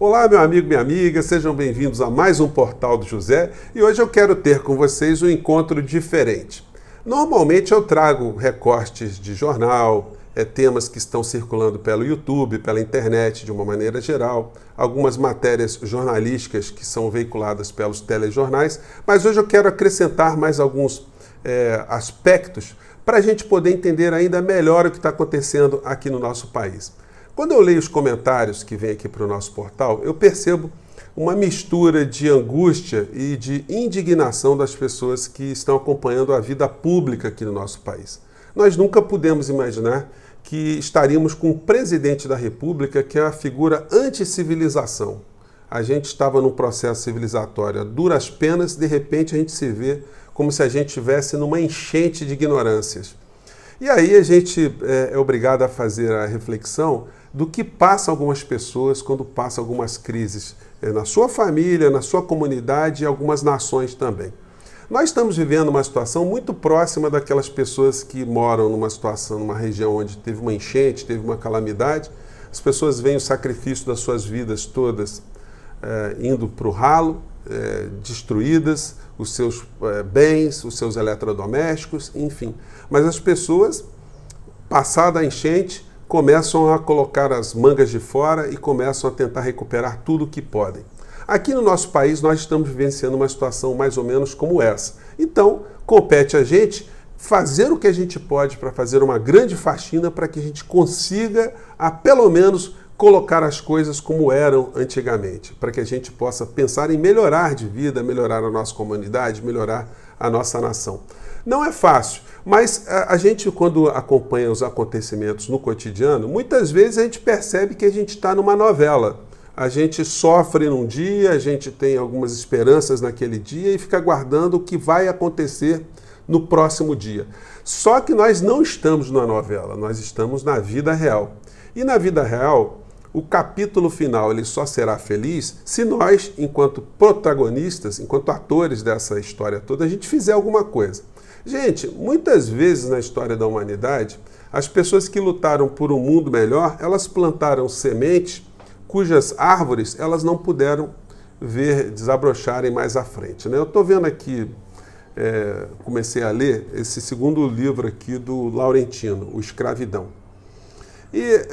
Olá, meu amigo, minha amiga, sejam bem-vindos a mais um Portal do José e hoje eu quero ter com vocês um encontro diferente. Normalmente eu trago recortes de jornal, temas que estão circulando pelo YouTube, pela internet de uma maneira geral, algumas matérias jornalísticas que são veiculadas pelos telejornais, mas hoje eu quero acrescentar mais alguns aspectos para a gente poder entender ainda melhor o que está acontecendo aqui no nosso país. Quando eu leio os comentários que vêm aqui para o nosso portal, eu percebo uma mistura de angústia e de indignação das pessoas que estão acompanhando a vida pública aqui no nosso país. Nós nunca pudemos imaginar que estaríamos com um presidente da República que é a figura anti-civilização. A gente estava num processo civilizatório a duras penas, de repente a gente se vê como se a gente estivesse numa enchente de ignorâncias. E aí a gente é obrigado a fazer a reflexão do que passa algumas pessoas quando passam algumas crises na sua família, na sua comunidade e algumas nações também. Nós estamos vivendo uma situação muito próxima daquelas pessoas que moram numa situação, numa região onde teve uma enchente, teve uma calamidade. As pessoas veem o sacrifício das suas vidas todas indo para o ralo, destruídas, os seus bens, os seus eletrodomésticos, enfim. Mas as pessoas, passada a enchente, começam a colocar as mangas de fora e começam a tentar recuperar tudo o que podem. Aqui no nosso país, nós estamos vivenciando uma situação mais ou menos como essa. Então, compete a gente fazer o que a gente pode para fazer uma grande faxina para que a gente consiga, pelo menos, colocar as coisas como eram antigamente, para que a gente possa pensar em melhorar de vida, melhorar a nossa comunidade, melhorar a nossa nação. Não é fácil, mas a gente, quando acompanha os acontecimentos no cotidiano, muitas vezes a gente percebe que a gente está numa novela. A gente sofre num dia, a gente tem algumas esperanças naquele dia e fica aguardando o que vai acontecer no próximo dia. Só que nós não estamos numa novela, nós estamos na vida real. E na vida real, o capítulo final ele só será feliz se nós, enquanto protagonistas, enquanto atores dessa história toda, a gente fizer alguma coisa. Gente, muitas vezes na história da humanidade, as pessoas que lutaram por um mundo melhor, elas plantaram sementes cujas árvores elas não puderam ver desabrocharem mais à frente, né? Eu estou vendo aqui, comecei a ler esse segundo livro aqui do Laurentino, O Escravidão. E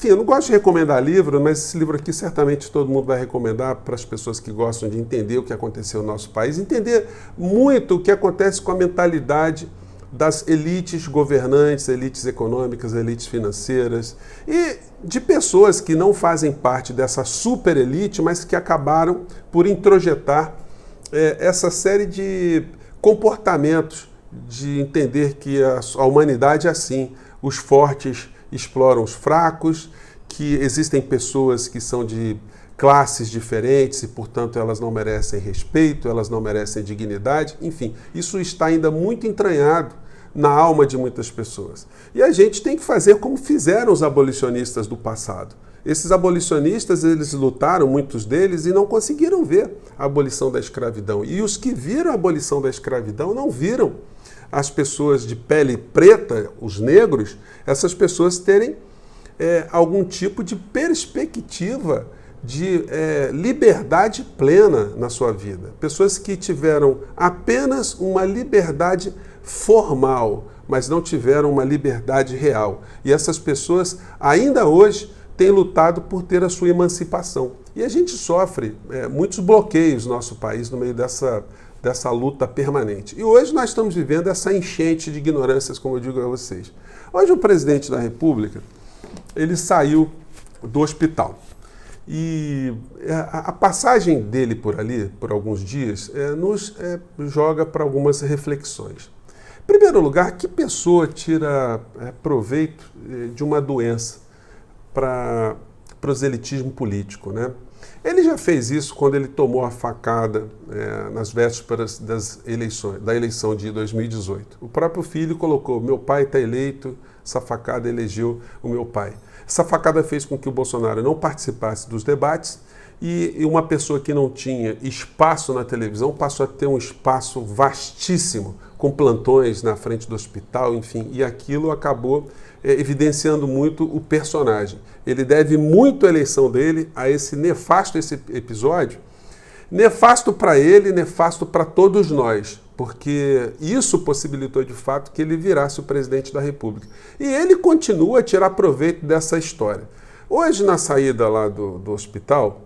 eu não gosto de recomendar livro, mas esse livro aqui certamente todo mundo vai recomendar para as pessoas que gostam de entender o que aconteceu no nosso país, entender muito o que acontece com a mentalidade das elites governantes, elites econômicas, elites financeiras e de pessoas que não fazem parte dessa super elite, mas que acabaram por introjetar essa série de comportamentos de entender que a humanidade é assim, os fortes exploram os fracos, que existem pessoas que são de classes diferentes e, portanto, elas não merecem respeito, elas não merecem dignidade, enfim, isso está ainda muito entranhado na alma de muitas pessoas. E a gente tem que fazer como fizeram os abolicionistas do passado. Esses abolicionistas, eles lutaram, muitos deles, e não conseguiram ver a abolição da escravidão. E os que viram a abolição da escravidão não viram as pessoas de pele preta, os negros, essas pessoas terem algum tipo de perspectiva de liberdade plena na sua vida. Pessoas que tiveram apenas uma liberdade formal, mas não tiveram uma liberdade real. E essas pessoas, ainda hoje, têm lutado por ter a sua emancipação. E a gente sofre muitos bloqueios no nosso país no meio dessa luta permanente. E hoje nós estamos vivendo essa enchente de ignorâncias, como eu digo a vocês. Hoje o presidente da República, ele saiu do hospital. E a passagem dele por ali, por alguns dias, nos joga para algumas reflexões. Em primeiro lugar, que pessoa tira proveito de uma doença para proselitismo político, né? Ele já fez isso quando ele tomou a facada nas vésperas da eleição de 2018. O próprio filho colocou: meu pai está eleito, essa facada elegeu o meu pai. Essa facada fez com que o Bolsonaro não participasse dos debates e uma pessoa que não tinha espaço na televisão passou a ter um espaço vastíssimo, com plantões na frente do hospital, enfim, e aquilo acabou evidenciando muito o personagem. Ele deve muito a eleição dele a esse episódio, nefasto para ele, nefasto para todos nós, porque isso possibilitou de fato que ele virasse o presidente da República. E ele continua a tirar proveito dessa história. Hoje, na saída lá do hospital,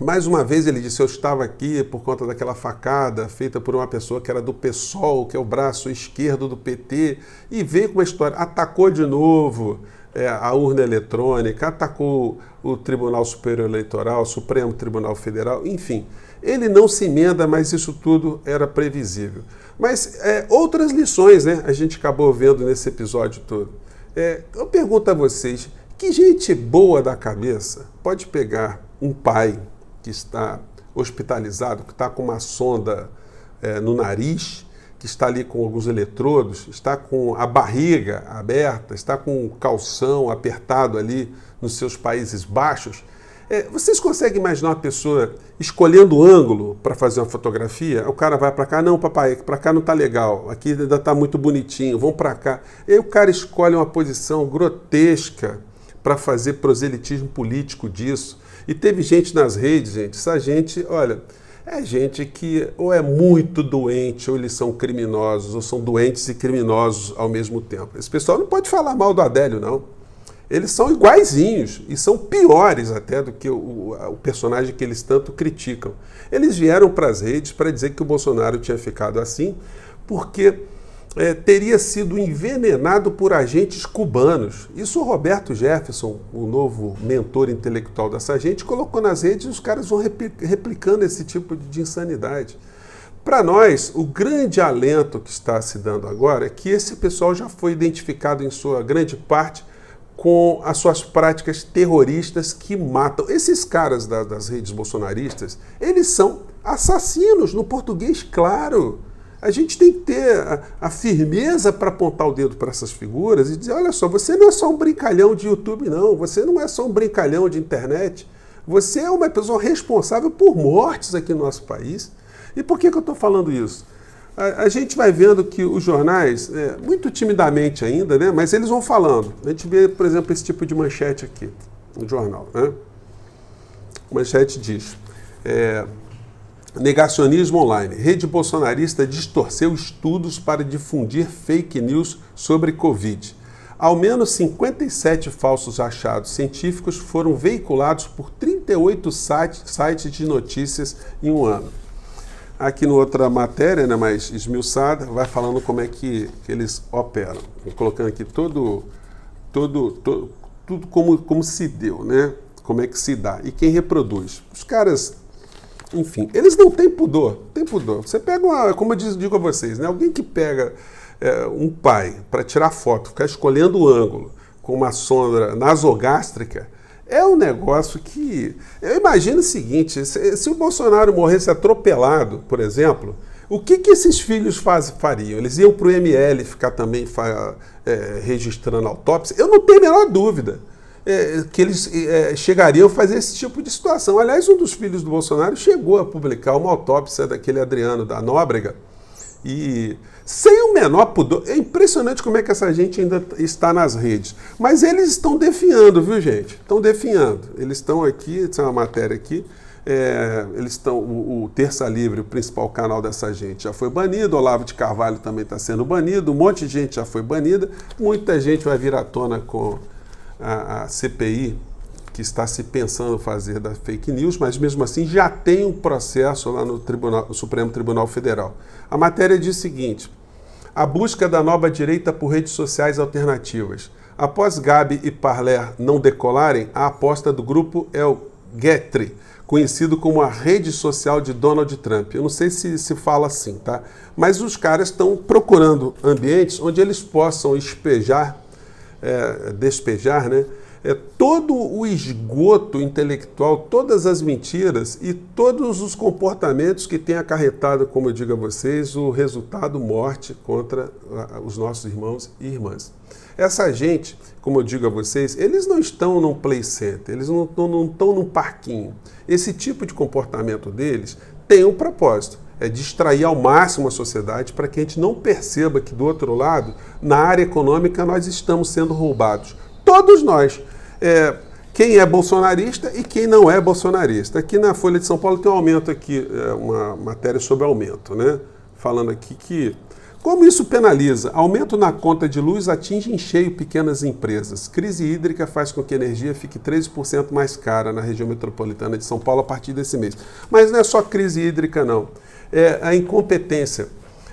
mais uma vez ele disse: eu estava aqui por conta daquela facada feita por uma pessoa que era do PSOL, que é o braço esquerdo do PT, e veio com uma história, atacou de novo a urna eletrônica, atacou o Tribunal Superior Eleitoral, o Supremo Tribunal Federal, enfim. Ele não se emenda, mas isso tudo era previsível. Mas outras lições, né, a gente acabou vendo nesse episódio todo. Eu pergunto a vocês, que gente boa da cabeça pode pegar um pai que está hospitalizado, que está com uma sonda no nariz, que está ali com alguns eletrodos, está com a barriga aberta, está com o calção apertado ali nos seus Países Baixos? Vocês conseguem imaginar uma pessoa escolhendo o ângulo para fazer uma fotografia? O cara vai para cá, não, papai, para cá não está legal, aqui ainda está muito bonitinho, vamos para cá. E aí o cara escolhe uma posição grotesca para fazer proselitismo político disso. E teve gente nas redes, gente, essa gente, olha, é gente que ou é muito doente, ou eles são criminosos, ou são doentes e criminosos ao mesmo tempo. Esse pessoal não pode falar mal do Adélio, não. Eles são iguaizinhos e são piores até do que o personagem que eles tanto criticam. Eles vieram para as redes para dizer que o Bolsonaro tinha ficado assim porque teria sido envenenado por agentes cubanos. Isso o Roberto Jefferson, o novo mentor intelectual dessa gente, colocou nas redes e os caras vão replicando esse tipo de insanidade. Para nós, o grande alento que está se dando agora é que esse pessoal já foi identificado em sua grande parte com as suas práticas terroristas que matam. Esses caras das redes bolsonaristas, eles são assassinos, no português claro. A gente tem que ter a firmeza para apontar o dedo para essas figuras e dizer: olha só, você não é só um brincalhão de YouTube, não. Você não é só um brincalhão de internet. Você é uma pessoa responsável por mortes aqui no nosso país. E por que eu estou falando isso? A gente vai vendo que os jornais, muito timidamente ainda, né, mas eles vão falando. A gente vê, por exemplo, esse tipo de manchete aqui no jornal. Né? A manchete diz: negacionismo online. Rede bolsonarista distorceu estudos para difundir fake news sobre Covid. Ao menos 57 falsos achados científicos foram veiculados por 38 sites de notícias em um ano. Aqui na outra matéria, né, mais esmiuçada, vai falando como é que eles operam. Vou colocando aqui tudo como se deu, né? Como é que se dá. E quem reproduz. Os caras, enfim, eles não têm pudor. Tem pudor. Você pega como eu digo a vocês, né? Alguém que pega um pai para tirar foto, ficar escolhendo o ângulo com uma sonda nasogástrica, é um negócio que... Eu imagino o seguinte, se o Bolsonaro morresse atropelado, por exemplo, o que esses filhos fariam? Eles iam para o ML ficar também registrando autópsia? Eu não tenho a menor dúvida que eles chegariam a fazer esse tipo de situação. Aliás, um dos filhos do Bolsonaro chegou a publicar uma autópsia daquele Adriano da Nóbrega e... sem o menor pudor. É impressionante como é que essa gente ainda está nas redes. Mas eles estão definhando, viu, gente? Estão definhando. Eles estão aqui, essa é uma matéria aqui, eles estão, o Terça Livre, o principal canal dessa gente, já foi banido, Olavo de Carvalho também está sendo banido, um monte de gente já foi banida, muita gente vai vir à tona com a CPI, que está se pensando fazer da fake news, mas mesmo assim já tem um processo lá no Supremo Tribunal Federal. A matéria diz o seguinte: a busca da nova direita por redes sociais alternativas. Após Gabi e Parler não decolarem, a aposta do grupo é o Getry, conhecido como a rede social de Donald Trump. Eu não sei se fala assim, tá? Mas os caras estão procurando ambientes onde eles possam despejar, né, todo o esgoto intelectual, todas as mentiras e todos os comportamentos que têm acarretado, como eu digo a vocês, o resultado morte contra os nossos irmãos e irmãs. Essa gente, como eu digo a vocês, eles não estão num play center, eles não estão num parquinho. Esse tipo de comportamento deles tem um propósito, é distrair ao máximo a sociedade para que a gente não perceba que do outro lado, na área econômica, nós estamos sendo roubados. Todos nós. Quem é bolsonarista e quem não é bolsonarista. Aqui na Folha de São Paulo tem um aumento aqui, uma matéria sobre aumento, né? Falando aqui que como isso penaliza? Aumento na conta de luz atinge em cheio pequenas empresas. Crise hídrica faz com que a energia fique 13% mais cara na região metropolitana de São Paulo a partir desse mês. Mas não é só crise hídrica, não. É a incompetência,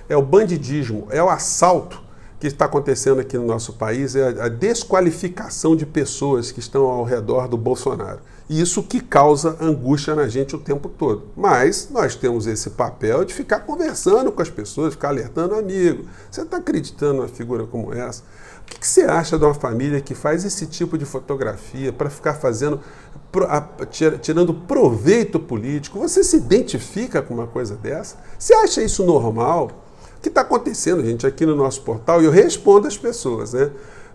é o bandidismo, é o assalto que está acontecendo aqui no nosso país, é a desqualificação de pessoas que estão ao redor do Bolsonaro. E isso que causa angústia na gente o tempo todo. Mas nós temos esse papel de ficar conversando com as pessoas, ficar alertando amigo. Você está acreditando numa figura como essa? O que você acha de uma família que faz esse tipo de fotografia para ficar tirando proveito político? Você se identifica com uma coisa dessa? Você acha isso normal? O que está acontecendo, gente, aqui no nosso portal? E eu respondo às pessoas, né?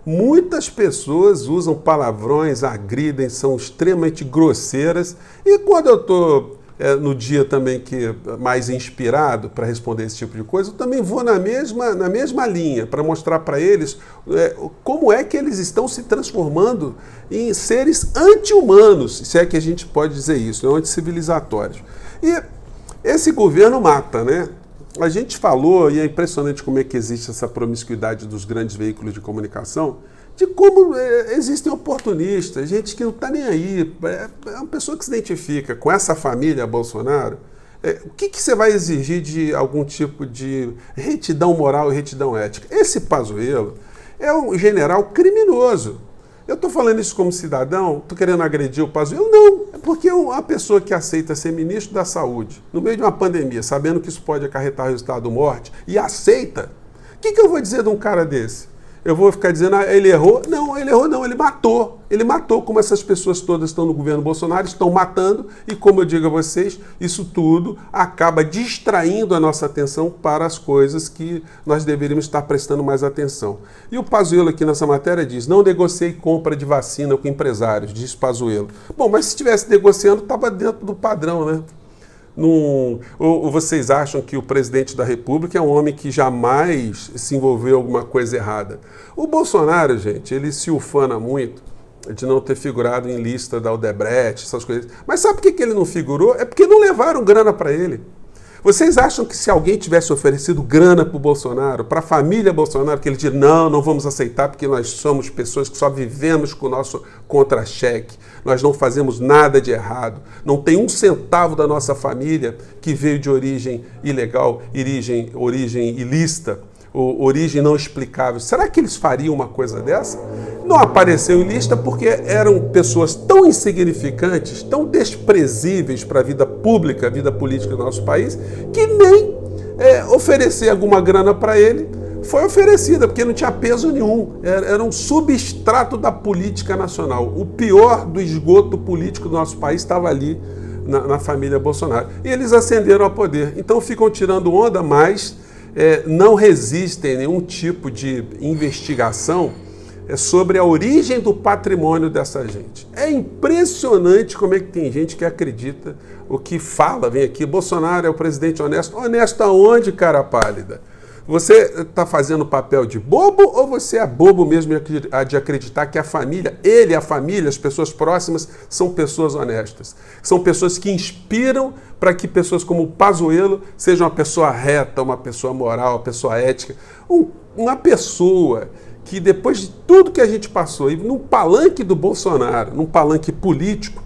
Muitas pessoas usam palavrões, agridem, são extremamente grosseiras. E quando eu estou no dia também que mais inspirado para responder esse tipo de coisa, eu também vou na mesma linha para mostrar para eles como é que eles estão se transformando em seres anti-humanos, se é que a gente pode dizer isso, anti-civilizatórios. E esse governo mata, né? A gente falou, e é impressionante como é que existe essa promiscuidade dos grandes veículos de comunicação, de como existem oportunistas, gente que não está nem aí, é uma pessoa que se identifica com essa família Bolsonaro. O que você vai exigir de algum tipo de retidão moral e retidão ética? Esse Pazuello é um general criminoso. Eu estou falando isso como cidadão? Estou querendo agredir o Pazuello? Não, é porque uma pessoa que aceita ser ministro da Saúde, no meio de uma pandemia, sabendo que isso pode acarretar resultado morte, e aceita, o que eu vou dizer de um cara desse? Eu vou ficar dizendo, ele errou? Não, ele errou não, ele matou. Ele matou, como essas pessoas todas estão no governo Bolsonaro, estão matando, e como eu digo a vocês, isso tudo acaba distraindo a nossa atenção para as coisas que nós deveríamos estar prestando mais atenção. E o Pazuello aqui nessa matéria diz, não negociei compra de vacina com empresários, diz Pazuello. Bom, mas se estivesse negociando, estava dentro do padrão, né? Ou vocês acham que o presidente da República é um homem que jamais se envolveu em alguma coisa errada? O Bolsonaro, gente, ele se ufana muito de não ter figurado em lista da Odebrecht, essas coisas. Mas sabe por que ele não figurou? É porque não levaram grana para ele. Vocês acham que se alguém tivesse oferecido grana para o Bolsonaro, para a família Bolsonaro, que ele diz, não vamos aceitar porque nós somos pessoas que só vivemos com o nosso contra-cheque, nós não fazemos nada de errado, não tem um centavo da nossa família que veio de origem ilegal, origem ilícita, ou origem não explicável. Será que eles fariam uma coisa dessa? Não apareceu em lista porque eram pessoas tão insignificantes, tão desprezíveis para a vida pública, a vida política do nosso país, que nem oferecer alguma grana para ele foi oferecida, porque não tinha peso nenhum. Era um substrato da política nacional. O pior do esgoto político do nosso país estava ali na família Bolsonaro. E eles ascenderam ao poder. Então ficam tirando onda, mas não resistem a nenhum tipo de investigação sobre a origem do patrimônio dessa gente. É impressionante como é que tem gente que acredita o que fala, vem aqui, Bolsonaro é o presidente honesto. Honesto aonde, cara pálida? Você está fazendo papel de bobo ou você é bobo mesmo de acreditar que a família, a família, as pessoas próximas são pessoas honestas? São pessoas que inspiram para que pessoas como o Pazuello sejam uma pessoa reta, uma pessoa moral, uma pessoa ética. Uma pessoa que depois de tudo que a gente passou, e num palanque do Bolsonaro, num palanque político,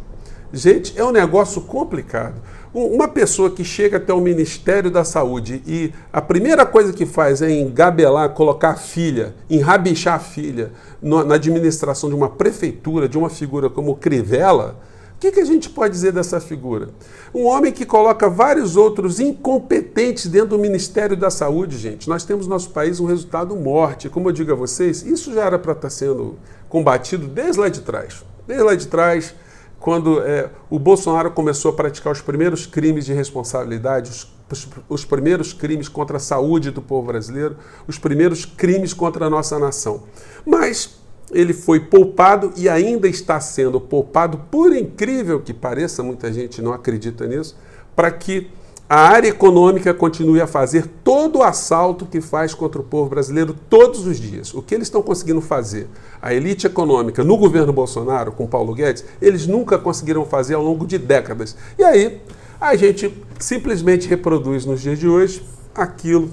gente, é um negócio complicado. Uma pessoa que chega até o Ministério da Saúde e a primeira coisa que faz é engabelar, colocar a filha, enrabichar a filha na administração de uma prefeitura, de uma figura como o Crivella, O que a gente pode dizer dessa figura? Um homem que coloca vários outros incompetentes dentro do Ministério da Saúde, gente. Nós temos no nosso país um resultado morte. Como eu digo a vocês, isso já era para estar sendo combatido desde lá de trás. Desde lá de trás, quando o Bolsonaro começou a praticar os primeiros crimes de responsabilidade, os primeiros crimes contra a saúde do povo brasileiro, os primeiros crimes contra a nossa nação. Mas ele foi poupado e ainda está sendo poupado, por incrível que pareça, muita gente não acredita nisso, para que a área econômica continue a fazer todo o assalto que faz contra o povo brasileiro todos os dias. O que eles estão conseguindo fazer, a elite econômica no governo Bolsonaro, com Paulo Guedes, eles nunca conseguiram fazer ao longo de décadas. E aí a gente simplesmente reproduz nos dias de hoje aquilo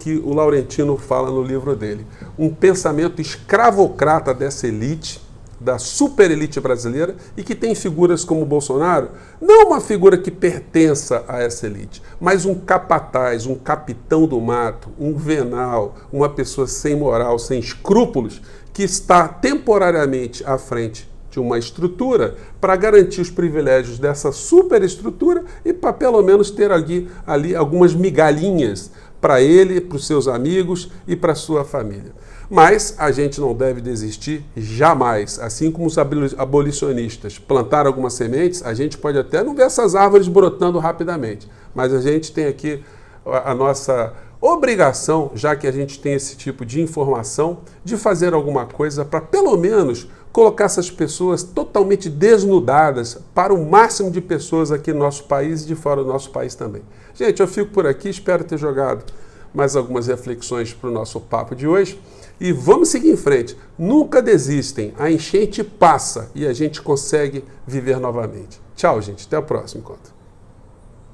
que o Laurentino fala no livro dele. Um pensamento escravocrata dessa elite, da super elite brasileira, e que tem figuras como o Bolsonaro, não uma figura que pertença a essa elite, mas um capataz, um capitão do mato, um venal, uma pessoa sem moral, sem escrúpulos, que está temporariamente à frente de uma estrutura para garantir os privilégios dessa superestrutura e para pelo menos ter ali algumas migalhinhas para ele, para os seus amigos e para a sua família. Mas a gente não deve desistir jamais. Assim como os abolicionistas plantaram algumas sementes, a gente pode até não ver essas árvores brotando rapidamente, mas a gente tem aqui a nossa obrigação, já que a gente tem esse tipo de informação, de fazer alguma coisa para pelo menos colocar essas pessoas totalmente desnudadas para o máximo de pessoas aqui no nosso país e de fora do nosso país também. Gente, eu fico por aqui, espero ter jogado mais algumas reflexões para o nosso papo de hoje e vamos seguir em frente. Nunca desistem, a enchente passa e a gente consegue viver novamente. Tchau, gente, até o próximo encontro.